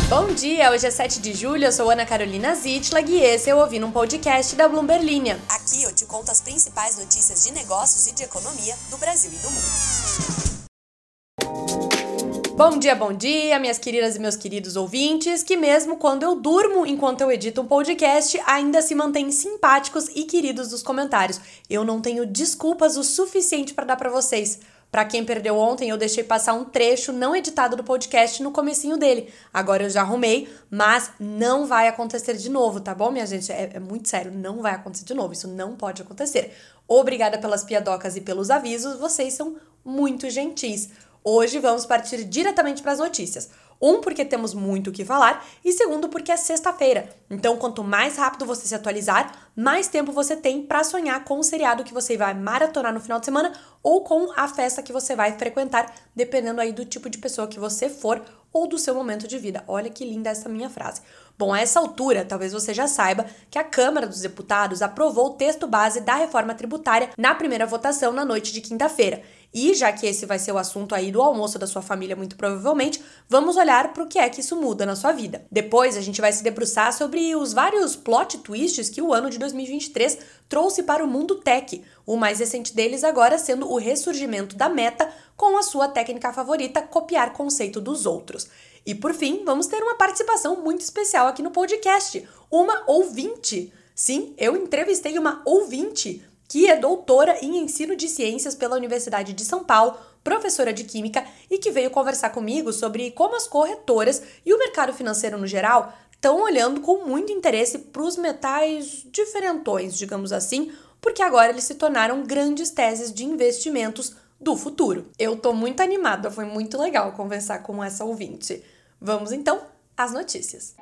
Bom dia, hoje é 7 de julho, eu sou Ana Carolina Zitlag e esse é o Ouvindo um Podcast da Bloomberg Linha. Aqui eu te conto as principais notícias de negócios e de economia do Brasil e do mundo. Bom dia, minhas queridas e meus queridos ouvintes, que mesmo quando eu durmo enquanto eu edito um podcast, ainda se mantêm simpáticos e queridos nos comentários. Eu não tenho desculpas o suficiente para dar para vocês. Para quem perdeu ontem, eu deixei passar um trecho não editado do podcast no comecinho dele. Agora eu já arrumei, mas não vai acontecer de novo, tá bom, minha gente? É muito sério, não vai acontecer de novo, isso não pode acontecer. Obrigada pelas piadocas e pelos avisos, vocês são muito gentis. Hoje vamos partir diretamente para as notícias. Porque temos muito o que falar e segundo, porque é sexta-feira. Então, quanto mais rápido você se atualizar, mais tempo você tem para sonhar com o seriado que você vai maratonar no final de semana ou com a festa que você vai frequentar, dependendo aí do tipo de pessoa que você for ou do seu momento de vida. Olha que linda essa minha frase. Bom, a essa altura, talvez você já saiba que a Câmara dos Deputados aprovou o texto base da reforma tributária na primeira votação na noite de quinta-feira. E já que esse vai ser o assunto aí do almoço da sua família, muito provavelmente, vamos olhar para o que é que isso muda na sua vida. Depois a gente vai se debruçar sobre os vários plot twists que o ano de 2023 trouxe para o mundo tech. O mais recente deles agora sendo o ressurgimento da Meta com a sua técnica favorita, copiar conceito dos outros. E por fim, vamos ter uma participação muito especial aqui no podcast, uma ouvinte. Sim, eu entrevistei uma ouvinte que é doutora em ensino de ciências pela Universidade de São Paulo, professora de química e que veio conversar comigo sobre como as corretoras e o mercado financeiro no geral estão olhando com muito interesse para os metais diferentões, digamos assim, porque agora eles se tornaram grandes teses de investimentos do futuro. Eu tô muito animada, foi muito legal conversar com essa ouvinte. Vamos então às notícias.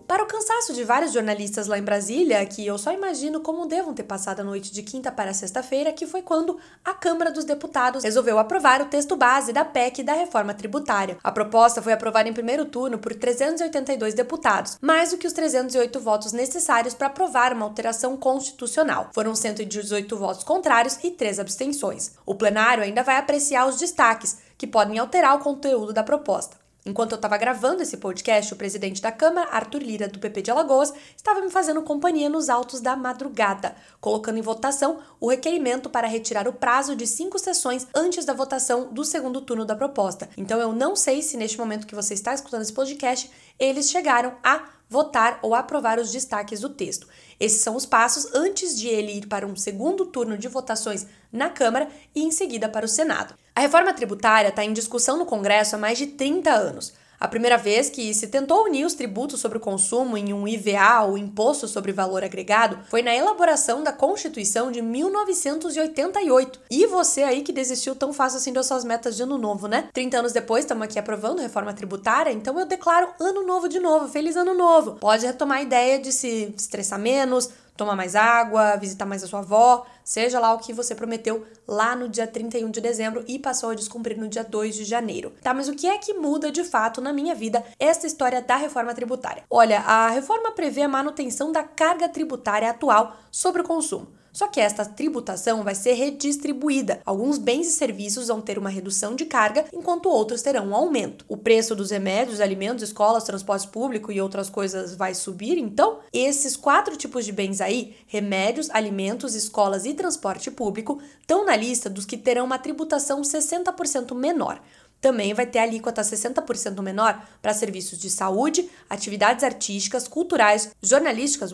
Para o cansaço de vários jornalistas lá em Brasília, que eu só imagino como devam ter passado a noite de quinta para sexta-feira, que foi quando a Câmara dos Deputados resolveu aprovar o texto base da PEC da reforma tributária. A proposta foi aprovada em primeiro turno por 382 deputados, mais do que os 308 votos necessários para aprovar uma alteração constitucional. Foram 118 votos contrários e 3 abstenções. O plenário ainda vai apreciar os destaques, que podem alterar o conteúdo da proposta. Enquanto eu estava gravando esse podcast, o presidente da Câmara, Arthur Lira, do PP de Alagoas, estava me fazendo companhia nos autos da madrugada, colocando em votação o requerimento para retirar o prazo de 5 sessões antes da votação do segundo turno da proposta. Então eu não sei se neste momento que você está escutando esse podcast, eles chegaram a votar ou aprovar os destaques do texto. Esses são os passos antes de ele ir para um segundo turno de votações na Câmara e em seguida para o Senado. A reforma tributária está em discussão no Congresso há mais de 30 anos. A primeira vez que se tentou unir os tributos sobre o consumo em um IVA, ou Imposto sobre Valor Agregado, foi na elaboração da Constituição de 1988. E você aí que desistiu tão fácil assim das suas metas de ano novo, né? 30 anos depois, estamos aqui aprovando a reforma tributária, então eu declaro ano novo de novo, feliz ano novo. Pode retomar a ideia de se estressar menos, tomar mais água, visitar mais a sua avó, seja lá o que você prometeu lá no dia 31 de dezembro e passou a descumprir no dia 2 de janeiro. Tá, mas o que é que muda de fato na minha vida essa história da reforma tributária? Olha, a reforma prevê a manutenção da carga tributária atual sobre o consumo. Só que esta tributação vai ser redistribuída. Alguns bens e serviços vão ter uma redução de carga, enquanto outros terão um aumento. O preço dos remédios, alimentos, escolas, transporte público e outras coisas vai subir, então esses 4 tipos de bens aí, remédios, alimentos, escolas e transporte público, estão na lista dos que terão uma tributação 60% menor. Também vai ter a alíquota 60% menor para serviços de saúde, atividades artísticas, culturais, jornalísticas,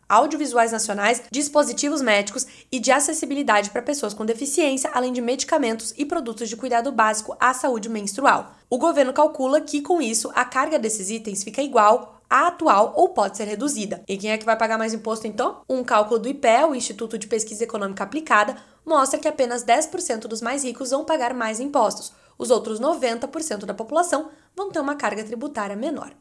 audiovisuais nacionais, dispositivos médicos e de acessibilidade para pessoas com deficiência, além de medicamentos e produtos de cuidado básico à saúde menstrual. O governo calcula que, com isso, a carga desses itens fica igual à atual ou pode ser reduzida. E quem é que vai pagar mais imposto, então? Um cálculo do IPEA, o Instituto de Pesquisa Econômica Aplicada, mostra que apenas 10% dos mais ricos vão pagar mais impostos. Os outros 90% da população vão ter uma carga tributária menor.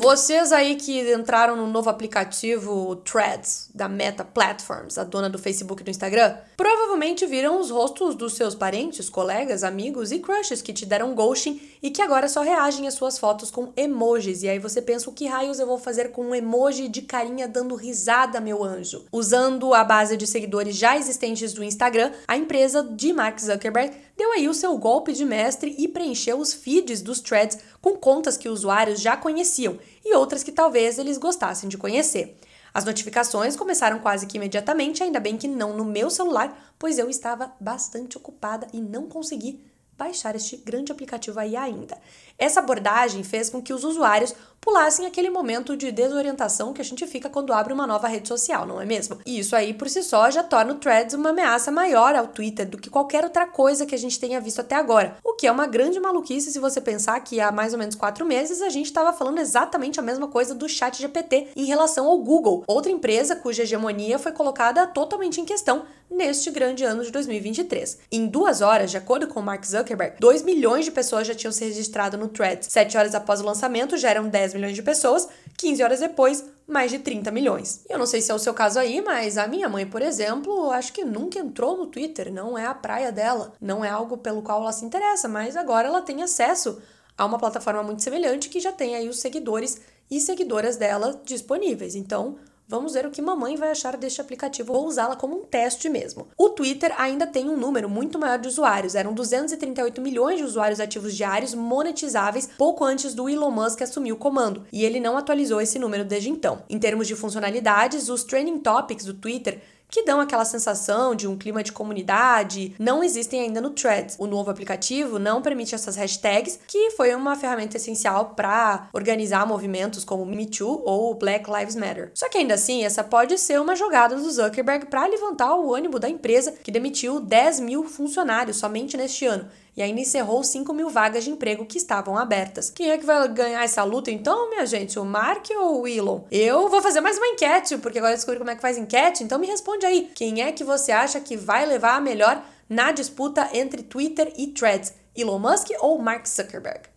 Vocês aí que entraram no novo aplicativo Threads, da Meta Platforms, a dona do Facebook e do Instagram, provavelmente viram os rostos dos seus parentes, colegas, amigos e crushes que te deram ghosting e que agora só reagem às suas fotos com emojis. E aí você pensa, o que raios eu vou fazer com um emoji de carinha dando risada, meu anjo? Usando a base de seguidores já existentes do Instagram, a empresa de Mark Zuckerberg deu aí o seu golpe de mestre e preencheu os feeds dos Threads com contas que usuários já conheciam e outras que talvez eles gostassem de conhecer. As notificações começaram quase que imediatamente, ainda bem que não no meu celular, pois eu estava bastante ocupada e não consegui baixar este grande aplicativo aí ainda. Essa abordagem fez com que os usuários pulassem aquele momento de desorientação que a gente fica quando abre uma nova rede social, não é mesmo? E isso aí por si só já torna o Threads uma ameaça maior ao Twitter do que qualquer outra coisa que a gente tenha visto até agora, o que é uma grande maluquice se você pensar que há mais ou menos 4 meses a gente estava falando exatamente a mesma coisa do ChatGPT em relação ao Google, outra empresa cuja hegemonia foi colocada totalmente em questão neste grande ano de 2023. Em 2 horas, de acordo com Mark Zuckerberg, 2 milhões de pessoas já tinham se registrado no Threads. 7 horas após o lançamento, já eram 10 milhões de pessoas. 15 horas depois, mais de 30 milhões. E eu não sei se é o seu caso aí, mas a minha mãe, por exemplo, acho que nunca entrou no Twitter. Não é a praia dela. Não é algo pelo qual ela se interessa, mas agora ela tem acesso a uma plataforma muito semelhante que já tem aí os seguidores e seguidoras dela disponíveis. Então, vamos ver o que mamãe vai achar deste aplicativo. Vou usá-la como um teste mesmo. O Twitter ainda tem um número muito maior de usuários. Eram 238 milhões de usuários ativos diários monetizáveis pouco antes do Elon Musk assumir o comando. E ele não atualizou esse número desde então. Em termos de funcionalidades, os trending topics do Twitter, que dão aquela sensação de um clima de comunidade, não existem ainda no Threads. O novo aplicativo não permite essas hashtags, que foi uma ferramenta essencial para organizar movimentos como Me Too ou Black Lives Matter. Só que ainda assim, essa pode ser uma jogada do Zuckerberg para levantar o ânimo da empresa, que demitiu 10 mil funcionários somente neste ano, e ainda encerrou 5 mil vagas de emprego que estavam abertas. Quem é que vai ganhar essa luta então, minha gente? O Mark ou o Elon? Eu vou fazer mais uma enquete, porque agora eu descobri como é que faz enquete, então me responde aí. Quem é que você acha que vai levar a melhor na disputa entre Twitter e Threads? Elon Musk ou Mark Zuckerberg?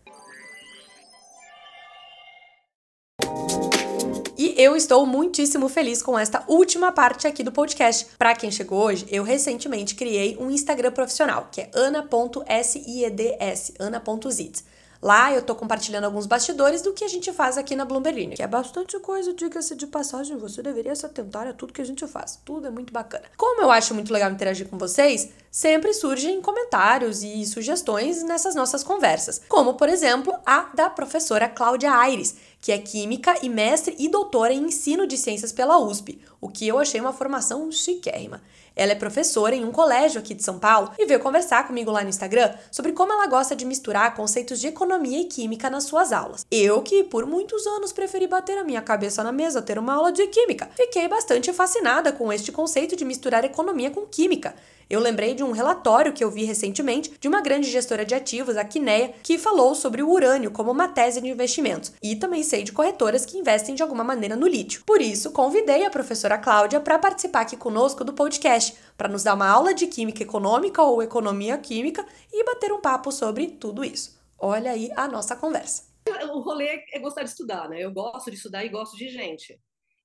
E eu estou muitíssimo feliz com esta última parte aqui do podcast. Para quem chegou hoje, eu recentemente criei um Instagram profissional, que é ana.sieds, ana.zids. Lá eu tô compartilhando alguns bastidores do que a gente faz aqui na Bloomberg, que é bastante coisa, diga-se de passagem, você deveria se atentar a tudo que a gente faz. Tudo é muito bacana. Como eu acho muito legal interagir com vocês, sempre surgem comentários e sugestões nessas nossas conversas. Como, por exemplo, a da professora Cláudia Aires, que é química e mestre e doutora em ensino de ciências pela USP, o que eu achei uma formação chiquérrima. Ela é professora em um colégio aqui de São Paulo e veio conversar comigo lá no Instagram sobre como ela gosta de misturar conceitos de economia e química nas suas aulas. Eu, que por muitos anos preferi bater a minha cabeça na mesa ter uma aula de química, fiquei bastante fascinada com este conceito de misturar economia com química. Eu lembrei de um relatório que eu vi recentemente de uma grande gestora de ativos, a Quineia, que falou sobre o urânio como uma tese de investimentos. E também sei de corretoras que investem de alguma maneira no lítio. Por isso, convidei a professora Cláudia para participar aqui conosco do podcast, para nos dar uma aula de química econômica ou economia química e bater um papo sobre tudo isso. Olha aí a nossa conversa. O rolê é gostar de estudar, né? Eu gosto de estudar e gosto de gente.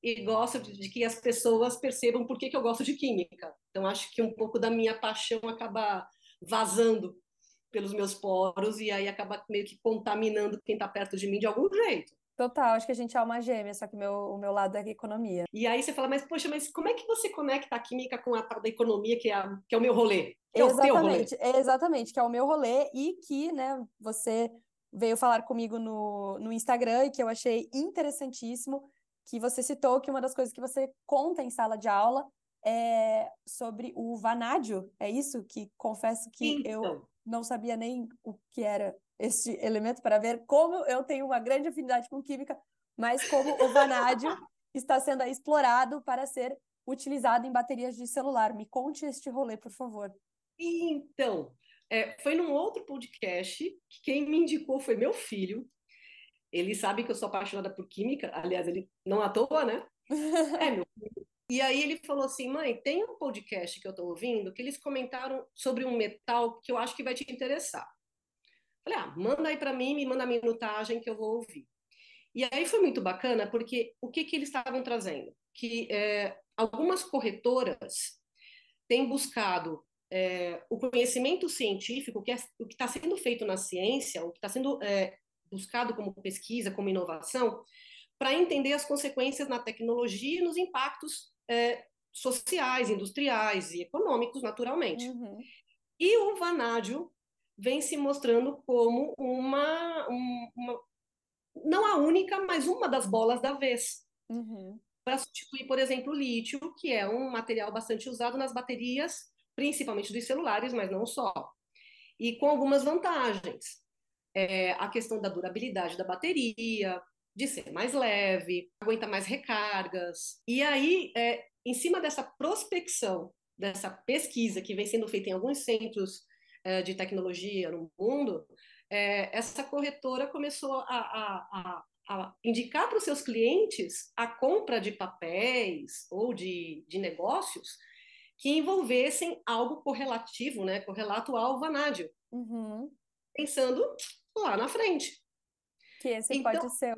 E gosto de que as pessoas percebam por que eu gosto de química. Então, acho que um pouco da minha paixão acaba vazando pelos meus poros e aí acaba meio que contaminando quem está perto de mim de algum jeito. Total, acho que a gente é alma gêmea, só que o meu lado é economia. E aí você fala, mas poxa, mas como é que você conecta a química com a tal da economia, que é o meu rolê? Que é o teu rolê? Exatamente, que é o meu rolê e que, né, você veio falar comigo no Instagram e que eu achei interessantíssimo, que você citou que uma das coisas que você conta em sala de aula é sobre o vanádio, é isso? Que confesso que eu não sabia nem o que era este elemento, para ver como eu tenho uma grande afinidade com química, mas como o vanádio está sendo explorado para ser utilizado em baterias de celular. Me conte este rolê, por favor. Então, foi num outro podcast que quem me indicou foi meu filho. Ele sabe que eu sou apaixonada por química, aliás, ele não à toa, né? Meu filho. E aí ele falou assim, mãe, tem um podcast que eu tô ouvindo que eles comentaram sobre um metal que eu acho que vai te interessar. Falei, manda aí para mim, me manda a minutagem que eu vou ouvir. E aí foi muito bacana, porque o que eles estavam trazendo? Que algumas corretoras têm buscado o conhecimento científico, o que está sendo feito na ciência, o que está sendo buscado como pesquisa, como inovação, para entender as consequências na tecnologia e nos impactos sociais, industriais e econômicos, naturalmente. Uhum. E o vanádio vem se mostrando como não a única, mas uma das bolas da vez. Uhum. Para substituir, por exemplo, o lítio, que é um material bastante usado nas baterias, principalmente dos celulares, mas não só. E com algumas vantagens. A questão da durabilidade da bateria, de ser mais leve, aguenta mais recargas. E aí, em cima dessa prospecção, dessa pesquisa que vem sendo feita em alguns centros de tecnologia no mundo, essa corretora começou a indicar para os seus clientes a compra de papéis ou de negócios que envolvessem algo correlativo, né, correlato ao vanádio, Uhum. pensando lá na frente. Que esse Então, pode ser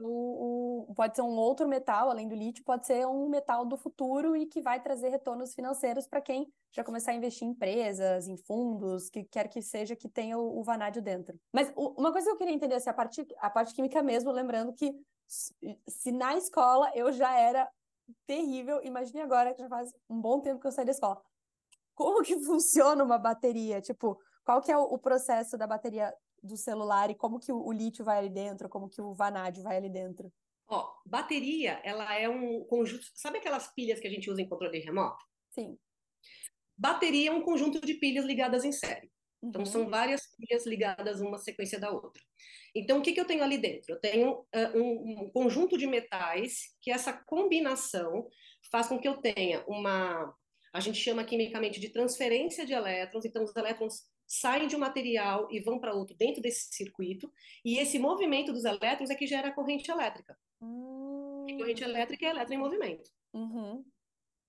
pode ser um outro metal, além do lítio, pode ser um metal do futuro e que vai trazer retornos financeiros para quem já começar a investir em empresas, em fundos, que quer que seja que tenha o vanádio dentro. Mas uma coisa que eu queria entender, assim, a parte química mesmo, lembrando que se na escola eu já era terrível, imagine agora que já faz um bom tempo que eu saí da escola. Como que funciona uma bateria? Tipo, qual que é o processo da bateria do celular e como que o lítio vai ali dentro, como que o vanádio vai ali dentro? bateria, ela é um conjunto. Sabe aquelas pilhas que a gente usa em controle remoto? Sim. Bateria é um conjunto de pilhas ligadas em série. Então, Uhum. são várias pilhas ligadas uma sequência da outra. Então, o que eu tenho ali dentro? Eu tenho um conjunto de metais que essa combinação faz com que eu tenha a gente chama quimicamente de transferência de elétrons. Então, os elétrons saem de um material e vão para outro dentro desse circuito, e esse movimento dos elétrons é que gera a corrente elétrica. E corrente elétrica é elétron em movimento. Uhum.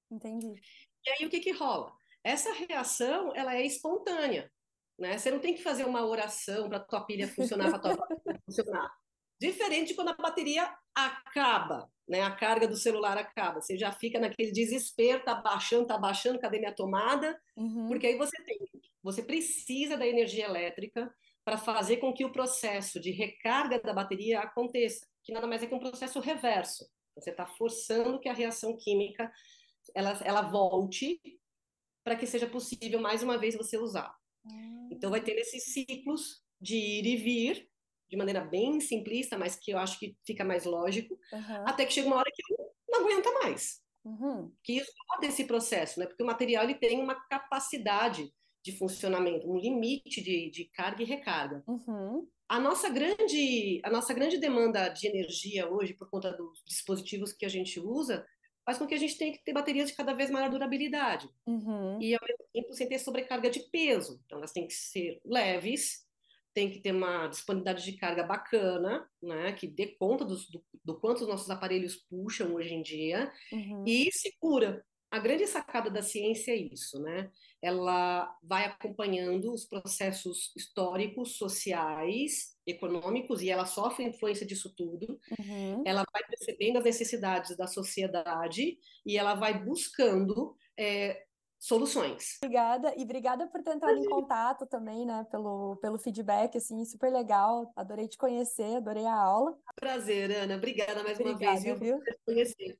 Entendi. E aí, o que rola? Essa reação, ela é espontânea, né? Você não tem que fazer uma oração para a tua pilha funcionar, para a tua bateria funcionar. Diferente de quando a bateria acaba, né? A carga do celular acaba. Você já fica naquele desespero, tá baixando, cadê minha tomada? Uhum. Porque aí você precisa da energia elétrica para fazer com que o processo de recarga da bateria aconteça, que nada mais é que um processo reverso. Você está forçando que a reação química ela volte para que seja possível mais uma vez você usar. Então vai ter esses ciclos de ir e vir, de maneira bem simplista, mas que eu acho que fica mais lógico, Uhum. até que chega uma hora que não aguenta mais. Uhum. Que esgota esse processo, né? Porque o material ele tem uma capacidade de funcionamento, um limite de carga e recarga. Uhum. A nossa grande demanda de energia hoje, por conta dos dispositivos que a gente usa, faz com que a gente tenha que ter baterias de cada vez maior durabilidade. Uhum. E, ao mesmo tempo, sem ter sobrecarga de peso. Então, elas têm que ser leves, tem que ter uma disponibilidade de carga bacana, né, que dê conta do quanto os nossos aparelhos puxam hoje em dia, Uhum. e segura. A grande sacada da ciência é isso, né? Ela vai acompanhando os processos históricos, sociais, econômicos, e ela sofre influência disso tudo. Uhum. Ela vai percebendo as necessidades da sociedade e ela vai buscando soluções. Obrigada, e obrigada por ter entrado em contato também, né, pelo feedback, assim, super legal, adorei te conhecer, adorei a aula. Prazer, Ana. Obrigada mais uma vez, Obrigada, viu? Por viu? te conhecer.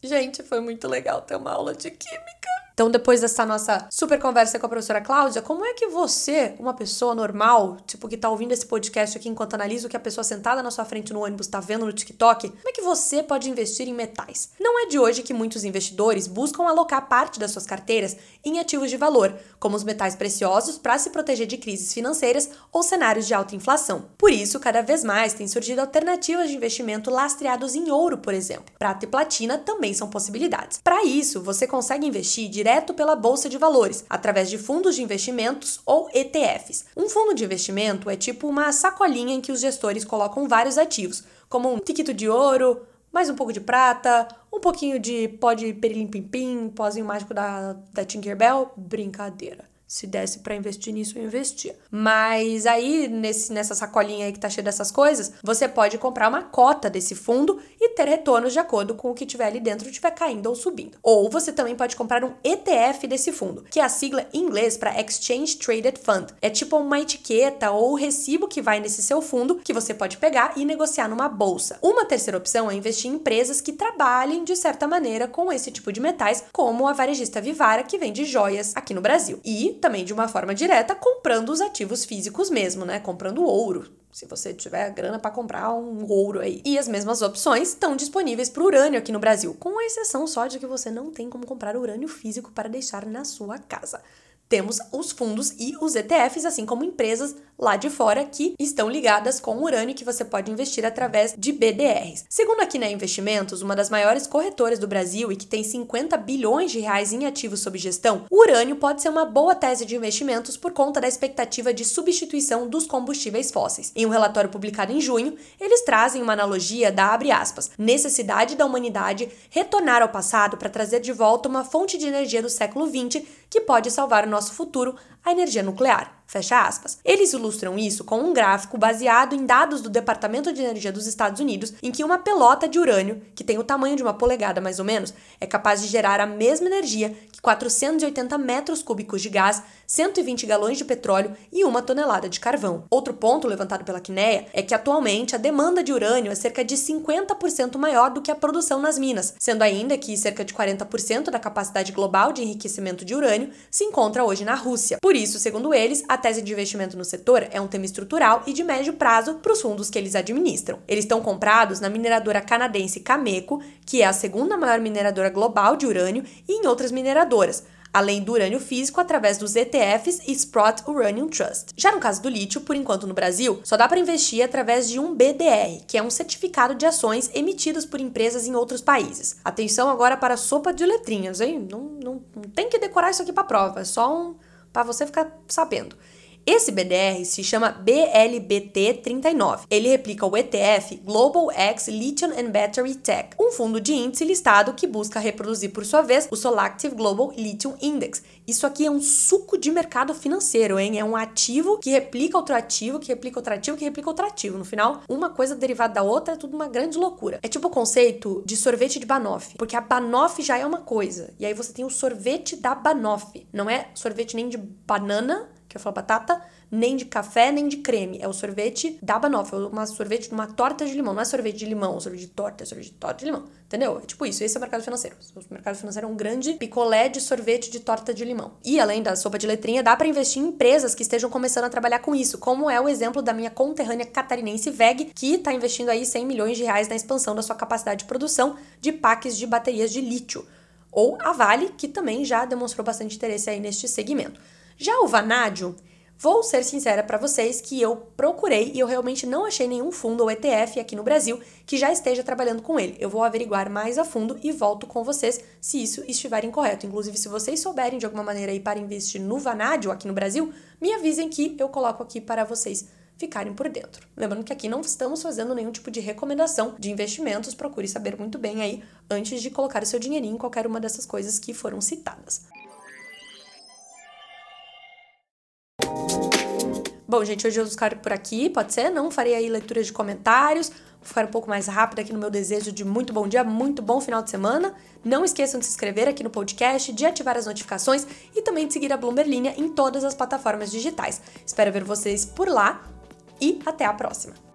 Gente, foi muito legal ter uma aula de química. Então, depois dessa nossa super conversa com a professora Cláudia, como é que você, uma pessoa normal, tipo, que tá ouvindo esse podcast aqui enquanto analisa o que a pessoa sentada na sua frente no ônibus tá vendo no TikTok, como é que você pode investir em metais? Não é de hoje que muitos investidores buscam alocar parte das suas carteiras em ativos de valor, como os metais preciosos, para se proteger de crises financeiras ou cenários de alta inflação. Por isso, cada vez mais têm surgido alternativas de investimento lastreados em ouro, por exemplo. Prata e platina também são possibilidades. Para isso, você consegue investir direto pela Bolsa de Valores, através de fundos de investimentos ou ETFs. Um fundo de investimento é tipo uma sacolinha em que os gestores colocam vários ativos, como um tiquito de ouro, mais um pouco de prata, um pouquinho de pó de perilim-pim-pim, pozinho mágico da Tinkerbell, brincadeira. Se desse pra investir nisso, eu investia. Mas aí, nessa sacolinha aí que tá cheia dessas coisas, você pode comprar uma cota desse fundo e ter retornos de acordo com o que tiver ali dentro, estiver caindo ou subindo. Ou você também pode comprar um ETF desse fundo, que é a sigla em inglês para Exchange Traded Fund. É tipo uma etiqueta ou recibo que vai nesse seu fundo que você pode pegar e negociar numa bolsa. Uma terceira opção é investir em empresas que trabalhem, de certa maneira, com esse tipo de metais, como a varejista Vivara, que vende joias aqui no Brasil. E também de uma forma direta, comprando os ativos físicos mesmo, né? Comprando ouro, se você tiver grana para comprar um ouro aí. E as mesmas opções estão disponíveis para o urânio aqui no Brasil, com a exceção só de que você não tem como comprar urânio físico para deixar na sua casa. Temos os fundos e os ETFs, assim como empresas lá de fora que estão ligadas com urânio que você pode investir através de BDRs. Segundo a Kinea Investimentos, uma das maiores corretoras do Brasil e que tem 50 bilhões de reais em ativos sob gestão, o urânio pode ser uma boa tese de investimentos por conta da expectativa de substituição dos combustíveis fósseis. Em um relatório publicado em junho, eles trazem uma analogia da, abre aspas, necessidade da humanidade retornar ao passado para trazer de volta uma fonte de energia do século XX que pode salvar o nosso futuro, a energia nuclear. Fecha aspas. Eles ilustram isso com um gráfico baseado em dados do Departamento de Energia dos Estados Unidos, em que uma pelota de urânio, que tem o tamanho de uma polegada mais ou menos, é capaz de gerar a mesma energia que 480 metros cúbicos de gás, 120 galões de petróleo e 1 tonelada de carvão. Outro ponto levantado pela Kinea é que atualmente a demanda de urânio é cerca de 50% maior do que a produção nas minas, sendo ainda que cerca de 40% da capacidade global de enriquecimento de urânio se encontra hoje na Rússia. Por isso, segundo eles, a tese de investimento no setor é um tema estrutural e de médio prazo para os fundos que eles administram. Eles estão comprados na mineradora canadense Cameco, que é a segunda maior mineradora global de urânio, e em outras mineradoras, além do urânio físico através dos ETFs e Sprott Uranium Trust. Já no caso do lítio, por enquanto no Brasil, só dá para investir através de um BDR, que é um certificado de ações emitidos por empresas em outros países. Atenção agora para a sopa de letrinhas, hein? Não tem que decorar isso aqui para prova, é só para você ficar sabendo. Esse BDR se chama BLBT39. Ele replica o ETF Global X Lithium and Battery Tech, um fundo de índice listado que busca reproduzir, por sua vez, o Solactive Global Lithium Index. Isso aqui é um suco de mercado financeiro, hein? É um ativo que replica outro ativo, que replica outro ativo, que replica outro ativo. No final, uma coisa derivada da outra é tudo uma grande loucura. É tipo o conceito de sorvete de banoffee, porque a banoffee já é uma coisa, e aí você tem o sorvete da banoffee. Não é sorvete nem de banana, que eu falo batata, nem de café, nem de creme. É o sorvete da banoffee, sorvete de uma torta de limão. Não é sorvete de limão, sorvete de torta, é sorvete de torta de limão. Entendeu? É tipo isso, esse é o mercado financeiro. O mercado financeiro é um grande picolé de sorvete de torta de limão. E além da sopa de letrinha, dá para investir em empresas que estejam começando a trabalhar com isso, como é o exemplo da minha conterrânea catarinense VEG, que está investindo aí 100 milhões de reais na expansão da sua capacidade de produção de packs de baterias de lítio. Ou a Vale, que também já demonstrou bastante interesse aí neste segmento. Já o vanádio, vou ser sincera para vocês que eu procurei e eu realmente não achei nenhum fundo ou ETF aqui no Brasil que já esteja trabalhando com ele. Eu vou averiguar mais a fundo e volto com vocês se isso estiver incorreto. Inclusive, se vocês souberem de alguma maneira aí para investir no vanádio aqui no Brasil, me avisem que eu coloco aqui para vocês ficarem por dentro. Lembrando que aqui não estamos fazendo nenhum tipo de recomendação de investimentos, procure saber muito bem aí antes de colocar o seu dinheirinho em qualquer uma dessas coisas que foram citadas. Bom, gente, hoje eu vou ficar por aqui, pode ser? Não farei aí leitura de comentários, vou ficar um pouco mais rápida aqui no meu desejo de muito bom dia, muito bom final de semana. Não esqueçam de se inscrever aqui no podcast, de ativar as notificações e também de seguir a Bloomberg Linha em todas as plataformas digitais. Espero ver vocês por lá e até a próxima!